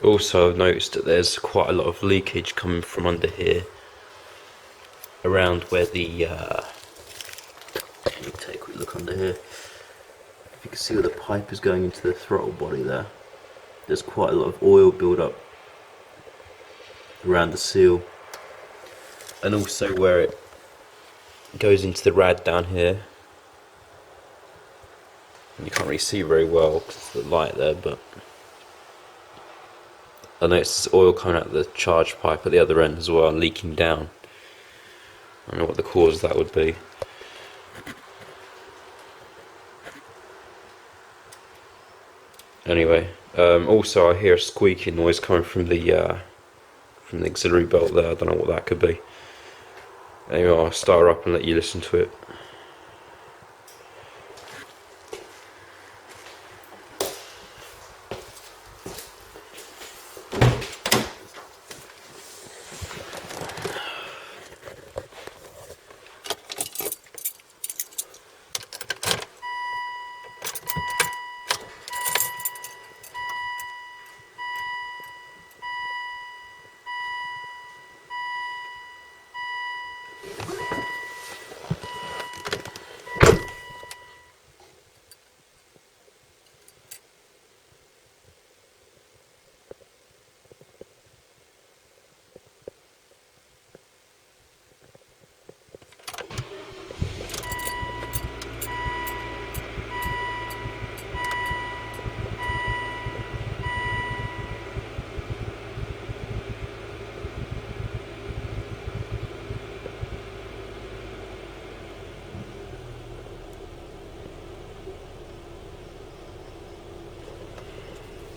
Also, I've noticed that there's quite a lot of leakage coming from under here, around where the let me take a quick look under here. If you can see where the pipe is going into the throttle body there, there's quite a lot of oil build up around the seal, and also where it goes into the rad down here. You can't really see very well because of the light there, but I noticed there's oil coming out of the charge pipe at the other end as well, leaking down. I don't know what the cause of that would be. Anyway, also I hear a squeaking noise coming from the auxiliary belt there. I don't know what that could be. Anyway, I'll start her up and let you listen to it.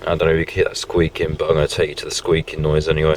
I don't know if you can hear that squeaking, but I'm going to take you to the squeaking noise anyway.